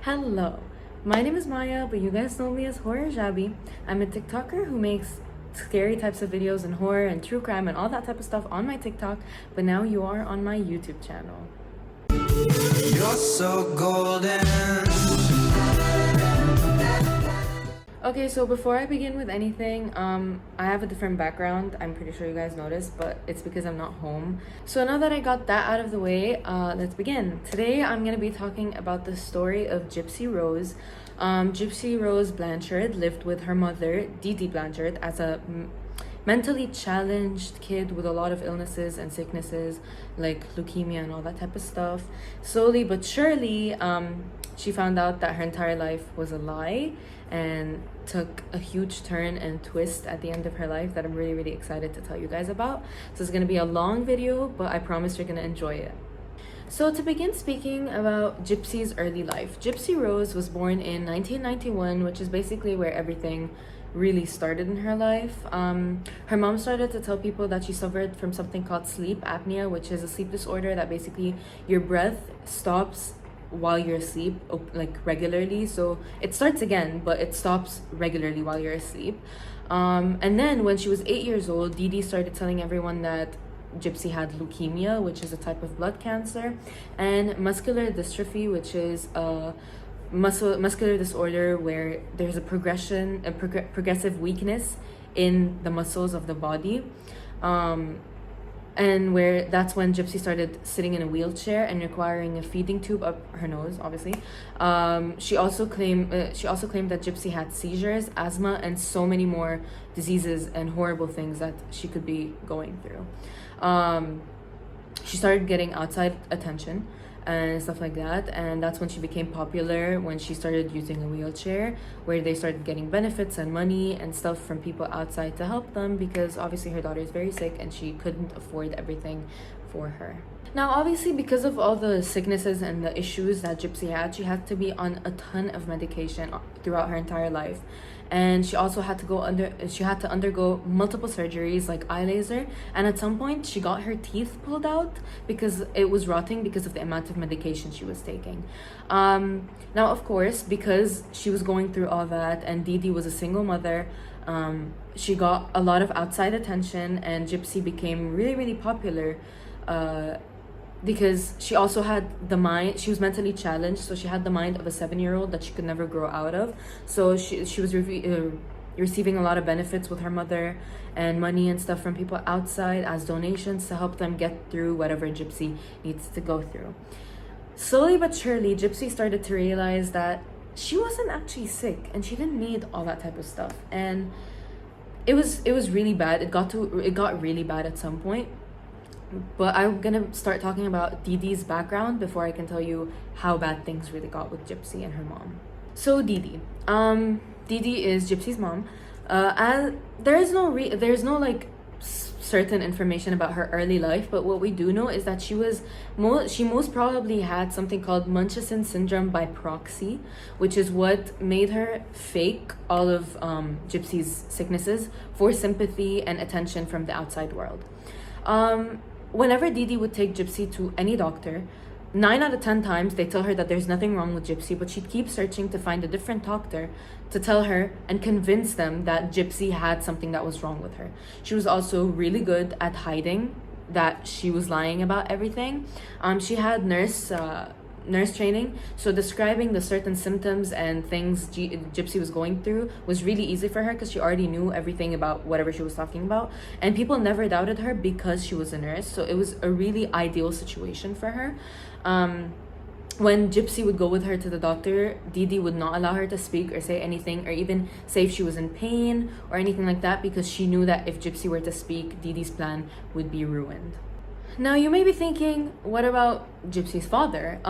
Hello, my name is Maya, but you guys know me as Horror Jabi. I'm a TikToker who makes scary types of videos and horror and true crime and all that type of stuff on my TikTok, but now you are on my YouTube channel. You're so golden. Okay, so before I begin with anything, I have a different background. I'm pretty sure you guys noticed, but it's because I'm not home. So now that I got that out of the way, let's begin. Today, I'm gonna be talking about the story of Gypsy Rose. Gypsy Rose Blanchard lived with her mother, DD Blanchard, as a mentally challenged kid with a lot of illnesses and sicknesses like leukemia and all that type of stuff. Slowly but surely, she found out that her entire life was a lie and took a huge turn and twist at the end of her life that I'm really excited to tell you guys about. So it's gonna be a long video, but I promise you're gonna enjoy it. So to begin speaking about Gypsy's early life, Gypsy Rose was born in 1991, which is basically where everything really started in her life. Her mom started to tell people that she suffered from something called sleep apnea, which is a sleep disorder that basically your breath stops while you're asleep, like regularly. So it starts again, but it stops regularly while you're asleep. And then when she was 8 years old, Dee started telling everyone that Gypsy had leukemia, which is a type of blood cancer, and muscular dystrophy, which is a muscular disorder where there's a progressive weakness in the muscles of the body. And where that's when Gypsy started sitting in a wheelchair and requiring a feeding tube up her nose, obviously. She also claimed that Gypsy had seizures, asthma, and so many more diseases and horrible things that she could be going through. She started getting outside attention and stuff like that, and that's when she became popular, when she started using a wheelchair, where they started getting benefits and money and stuff from people outside to help them, because obviously her daughter is very sick and she couldn't afford everything for her. Now obviously, because of all the sicknesses and the issues that Gypsy had, she had to be on a ton of medication throughout her entire life, and she also had to undergo multiple surgeries like eye laser, and at some point she got her teeth pulled out because it was rotting because of the amount of medication she was taking. Now of course, because she was going through all that and Dee Dee was a single mother, she got a lot of outside attention, and Gypsy became really popular because she also had the mind, she was mentally challenged, so she had the mind of a 7-year-old that she could never grow out of. So she was receiving a lot of benefits with her mother and money and stuff from people outside as donations to help them get through whatever Gypsy needs to go through. Slowly but surely, Gypsy started to realize that she wasn't actually sick and she didn't need all that type of stuff, and it was really bad. It got really bad at some point. But I'm gonna start talking about Dee Dee's background before I can tell you how bad things really got with Gypsy and her mom. So Dee Dee. Dee Dee is Gypsy's mom. There's no like certain information about her early life, but what we do know is that she most probably had something called Munchausen syndrome by proxy, which is what made her fake all of Gypsy's sicknesses for sympathy and attention from the outside world. Whenever Dee Dee would take Gypsy to any doctor, 9 out of 10 times they tell her that there's nothing wrong with Gypsy, but she'd keep searching to find a different doctor to tell her and convince them that Gypsy had something that was wrong with her. She was also really good at hiding that she was lying about everything. She had nurse training, so describing the certain symptoms and things Gypsy was going through was really easy for her because she already knew everything about whatever she was talking about, and people never doubted her because she was a nurse. So it was a really ideal situation for her. When Gypsy would go with her to the doctor, Dee Dee would not allow her to speak or say anything, or even say if she was in pain or anything like that, because she knew that if Gypsy were to speak, Dee Dee's plan would be ruined. Now you may be thinking, what about Gypsy's father?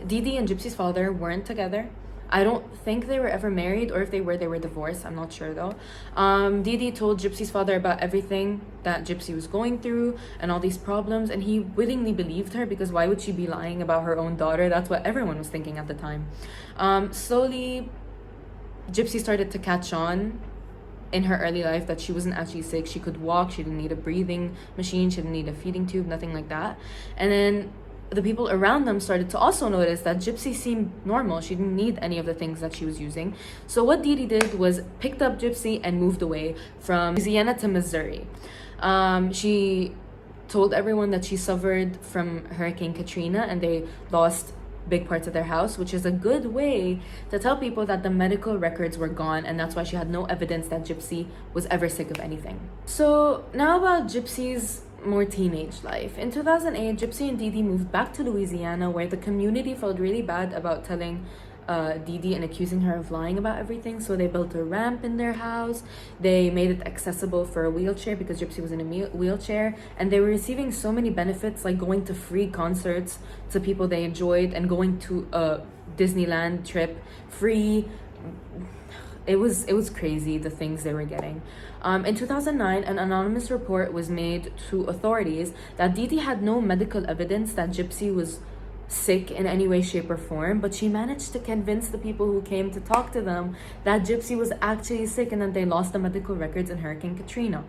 Dee Dee and Gypsy's father weren't together. I don't think they were ever married, or if they were divorced. I'm not sure though. Dee Dee told Gypsy's father about everything that Gypsy was going through and all these problems, and he willingly believed her, because why would she be lying about her own daughter? That's what everyone was thinking at the time. Slowly, Gypsy started to catch on in her early life that she wasn't actually sick. She could walk, she didn't need a breathing machine, she didn't need a feeding tube, nothing like that. And then the people around them started to also notice that Gypsy seemed normal. She didn't need any of the things that she was using. So what Dee Dee did was picked up Gypsy and moved away from Louisiana to Missouri. She told everyone that she suffered from Hurricane Katrina and they lost big parts of their house, which is a good way to tell people that the medical records were gone, and that's why she had no evidence that Gypsy was ever sick of anything. So now about Gypsy's more teenage life. In 2008, Gypsy and Dee Dee moved back to Louisiana, where the community felt really bad about telling Dee Dee and accusing her of lying about everything. So they built a ramp in their house. They made it accessible for a wheelchair because Gypsy was in a wheelchair. And they were receiving so many benefits, like going to free concerts to people they enjoyed and going to a Disneyland trip free. It was crazy, the things they were getting. In 2009, an anonymous report was made to authorities that Dee Dee had no medical evidence that Gypsy was sick in any way, shape, or form, but she managed to convince the people who came to talk to them that Gypsy was actually sick and that they lost the medical records in Hurricane Katrina.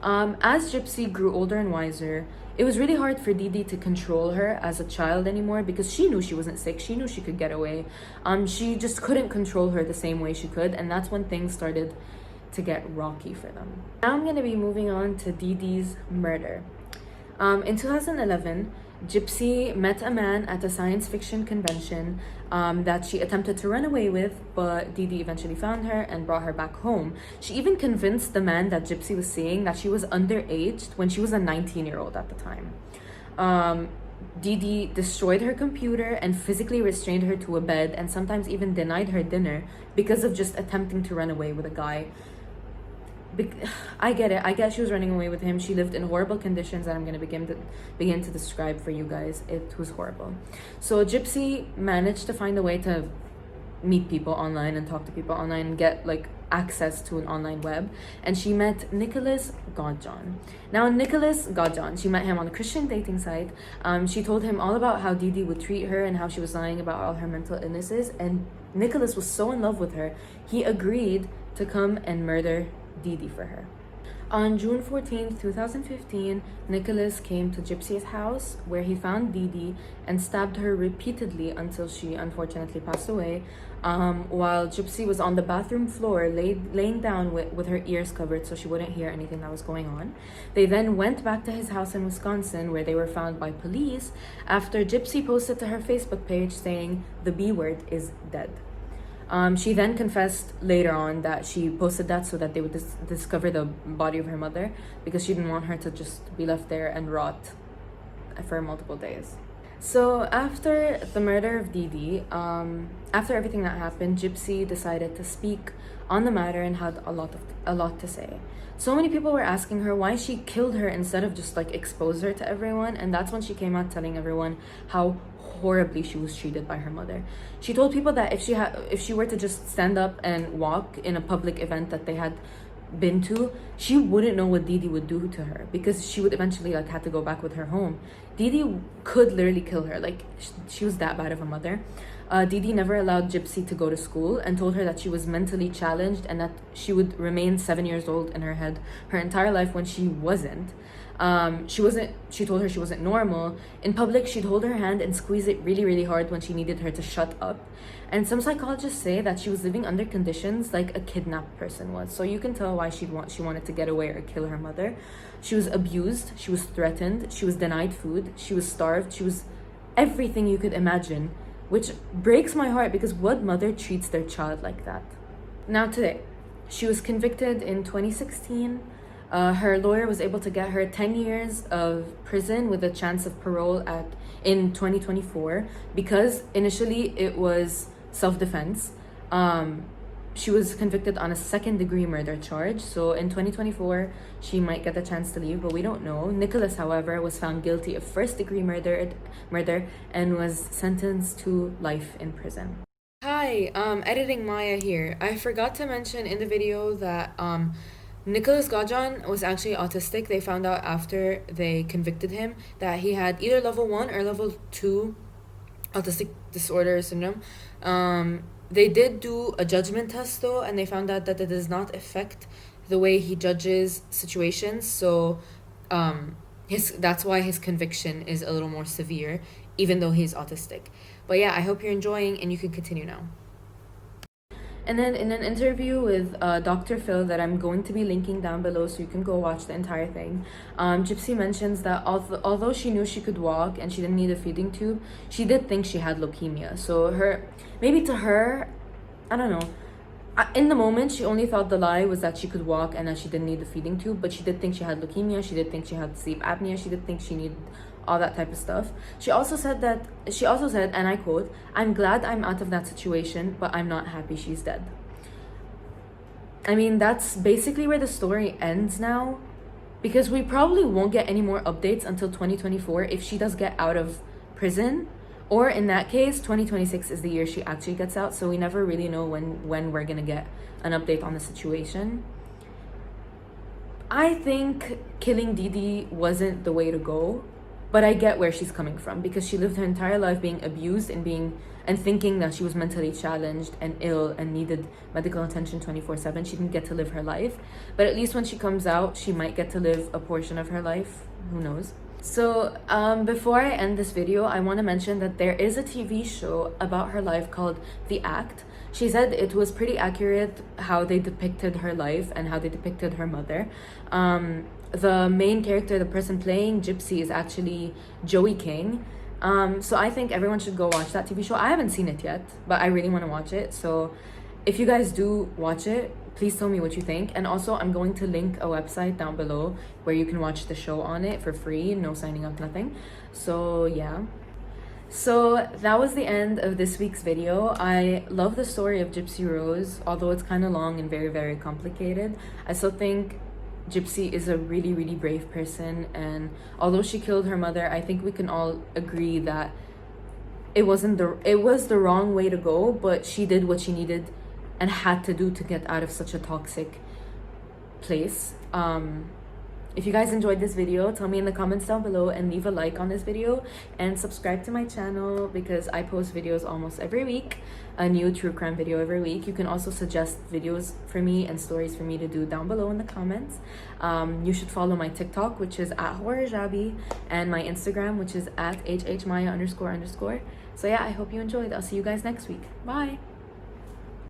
As Gypsy grew older and wiser, it was really hard for Dee Dee to control her as a child anymore because she knew she wasn't sick. She knew she could get away. She just couldn't control her the same way she could, and that's when things started to get rocky for them. Now I'm going to be moving on to Dee Dee's murder. In 2011, Gypsy met a man at a science fiction convention that she attempted to run away with, but Dee Dee eventually found her and brought her back home. She even convinced the man that Gypsy was seeing that she was underaged when she was a 19-year-old at the time. Dee Dee destroyed her computer and physically restrained her to a bed and sometimes even denied her dinner because of just attempting to run away with a guy. I get it. I get she was running away with him. She lived in horrible conditions that I'm going to begin to describe for you guys. It was horrible. So Gypsy managed to find a way to meet people online and talk to people online and get like access to an online web, and she met Nicholas Godjohn. Now Nicholas Godjohn, she met him on a Christian dating site. She told him all about how Dee Dee would treat her and how she was lying about all her mental illnesses, and Nicholas was so in love with her, he agreed to come and murder Dee Dee for her. On June 14th, 2015, Nicholas came to Gypsy's house where he found Dee Dee and stabbed her repeatedly until she unfortunately passed away, while Gypsy was on the bathroom floor laying down with her ears covered so she wouldn't hear anything that was going on. They then went back to his house in Wisconsin where they were found by police after Gypsy posted to her Facebook page saying the B word is dead. She then confessed later on that she posted that so that they would discover the body of her mother because she didn't want her to just be left there and rot for multiple days. So after the murder of Dee Dee, after everything that happened, Gypsy decided to speak on the matter and had a lot to say. So many people were asking her why she killed her instead of just like expose her to everyone, and that's when she came out telling everyone how horribly she was treated by her mother. She told people that if she were to just stand up and walk in a public event that they had been to, she wouldn't know what Dee Dee would do to her because she would eventually like have to go back with her home. Dee Dee could literally kill her. Like she was that bad of a mother. Dee Dee never allowed Gypsy to go to school and told her that she was mentally challenged and that she would remain 7 years old in her head her entire life when she wasn't. She told her she wasn't normal. In public, she'd hold her hand and squeeze it really, really hard when she needed her to shut up. And some psychologists say that she was living under conditions like a kidnapped person was. So you can tell why she wanted to get away or kill her mother. She was abused, she was threatened, she was denied food, she was starved, she was everything you could imagine, which breaks my heart because what mother treats their child like that? Now today, she was convicted in 2016. Her lawyer was able to get her 10 years of prison with a chance of parole in 2024 because initially it was self-defense. She was convicted on a second-degree murder charge, so in 2024 she might get the chance to leave, but we don't know. Nicholas, however, was found guilty of first-degree murder and was sentenced to life in prison. Hi, editing Maya here. I forgot to mention in the video that Nicholas Godjohn was actually autistic. They found out after they convicted him that he had either level 1 or level 2 autistic disorder syndrome. They did do a judgment test though, and they found out that it does not affect the way he judges situations. So that's why his conviction is a little more severe, even though he's autistic. But yeah, I hope you're enjoying, and you can continue now. And then in an interview with Dr. Phil that I'm going to be linking down below so you can go watch the entire thing, Gypsy mentions that although she knew she could walk and she didn't need a feeding tube, she did think she had leukemia. So maybe to her, I don't know, in the moment she only thought the lie was that she could walk and that she didn't need the feeding tube, but she did think she had leukemia, she did think she had sleep apnea, she did think she needed all that type of stuff. She also said, and I quote, "I'm glad I'm out of that situation, but I'm not happy she's dead." I mean, that's basically where the story ends now, because we probably won't get any more updates until 2024 if she does get out of prison, or in that case 2026 is the year she actually gets out, so we never really know when we're gonna get an update on the situation. I think killing Didi wasn't the way to go, but I get where she's coming from, because she lived her entire life being abused and thinking that she was mentally challenged and ill and needed medical attention 24/7. She didn't get to live her life, but at least when she comes out, she might get to live a portion of her life. Who knows? So before I end this video, I want to mention that there is a TV show about her life called The Act. She said it was pretty accurate how they depicted her life and how they depicted her mother. The main character, the person playing Gypsy, is actually Joey King. So I think everyone should go watch that TV show. I haven't seen it yet, but I really want to watch it. So if you guys do watch it, please tell me what you think. And also, I'm going to link a website down below where you can watch the show on it for free, no signing up, nothing. So yeah. So that was the end of this week's video. I love the story of Gypsy Rose, although it's kind of long and very, very complicated. I still think Gypsy is a really, really brave person, and although she killed her mother, I think we can all agree that it was the wrong way to go, but she did what she needed and had to do to get out of such a toxic place. If you guys enjoyed this video, tell me in the comments down below, and leave a like on this video and subscribe to my channel, because I post videos almost every week, a new true crime video every week. You can also suggest videos for me and stories for me to do down below in the comments. You should follow my TikTok, which is @horrorjabi, and my Instagram, which is @hhmaya__. So yeah, I hope you enjoyed. I'll see you guys next week. Bye.